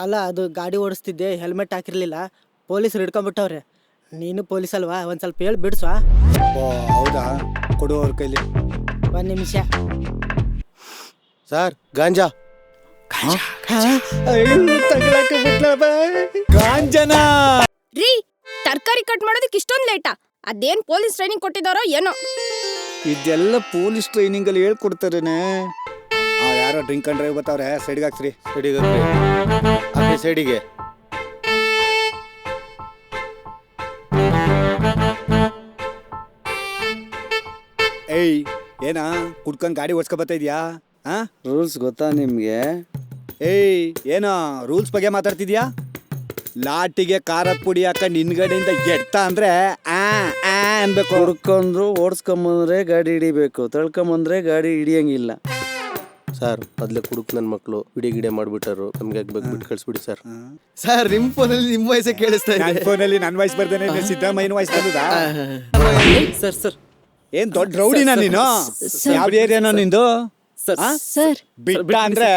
ಅಲ್ಲ ಅದು ಗಾಡಿ ಓಡಿಸ್ತಿದ್ದೆ, ಹೆಲ್ಮೆಟ್ ಹಾಕಿರ್ಲಿಲ್ಲ, ಪೊಲೀಸರು ಹಿಡ್ಕೊಂಡ್ಬಿಟ್ಟವ್ರೆ. ನೀನು ಪೊಲೀಸ್ ಅಲ್ವಾ, ಒಂದು ಸ್ವಲ್ಪ ಹೇಳಿ ಬಿಡಿಸ್ವಾ. ಓ ಹೌದಾ, ಕೊಡು ಅವ್ರ ಕೈಲಿ. ಒಂದು ನಿಮಿಷ. ಸರ್ ಗಾಂಜಾ. ಗಾಂಜನ ರೀ, ತರಕಾರಿ ಕಟ್ ಮಾಡೋದಕ್ಕೆ ಇಷ್ಟೊಂದು ಲೇಟಾ? ಅದೇನ್ ಪೊಲೀಸ್ ಟ್ರೈನಿಂಗ್ ಕೊಟ್ಟಿದಾರೋ ಏನೋ. ಇದೆಲ್ಲ ಪೊಲೀಸ್ ಟ್ರೈನಿಂಗ್ ಅಲ್ಲಿ ಹೇಳ್ಕೊಡ್ತಾರೇನೆ. ಯಾರೋ ಡ್ರಿಂಕ್ ಅಂಡ್ ಡ್ರೈವ್ ಬರ್ತಾವ್ರೆ, ಸೈಡ್ಗೆ ಹಾಕ್ಸ್ರಿ. ಸೈಡಿಗೆ ಹಾಕಿ ಸೈಡಿಗೆ. ಏಯ್ ಏನಾ ಕುಡ್ಕೊಂಡ್ ಗಾಡಿ ಓಡಿಸ್ಕೊ ಬರ್ತಾ ಇದ್ಯಾ? ರೂಲ್ಸ್ ಗೊತ್ತಾ ನಿಮ್ಗೆ? ಏಯ್ ಏನೋ ರೂಲ್ಸ್ ಬಗ್ಗೆ ಮಾತಾಡ್ತಿದ್ಯಾ? ಲಾಟಿಗೆ ಖಾರದ ಪುಡಿ ಹಾಕೊಂಡು ಹಿಂದ್ಗಡೆಯಿಂದ ಎಡ್ತ ಅಂದ್ರೆ ಅನ್ಬೇಕು. ಹುಡ್ಕೊಂಡ್ರು ಓಡಿಸ್ಕೊಂಬಂದ್ರೆ ಗಾಡಿ ಹಿಡಿಬೇಕು, ತಳ್ಕೊಂಬಂದ್ರೆ ಗಾಡಿ ಹಿಡಿಯಂಗಿಲ್ಲ. ಸರ್ ಮೊದ್ಲೇ ಕುಡುಕ್ ನನ್ನ ಮಕ್ಕಳು ವಿಡಿಯೋ ಗಿಡಿಯೋ ಮಾಡ್ಬಿಟ್ಟಾರು, ನಮ್ಗೆ ಬೇಕು ಬಿಟ್ಟು ಕಳಿಸ್ಬಿಡಿ ಸರ್. ಸರ್ ನಿಮ್ ಫೋನಲ್ಲಿ ನಿಮ್ಮ ವಾಯ್ಸೇ ಕೇಳಿಸ್ತಾ ಇದೆ. ನನ್ನ ಫೋನಲ್ಲಿ ನನ್ನ ವಾಯ್ಸ್ ಬರ್ದೇನೆ, ಸಿದ್ದರಾಮಯ್ಯನ ವಾಯ್ಸ್ ಬಂದದಾ? ಸರ್ ಸರ್ ಏನ್ ದೊಡ್ಡ ರೌಡಿನಾ ನೀನು? ಯಾವ ಏರಿಯಾನೋ ನಿಂದು? ಸರ್ ಸರ್ ಬಿಟ್ಟ ಅಂದ್ರೆ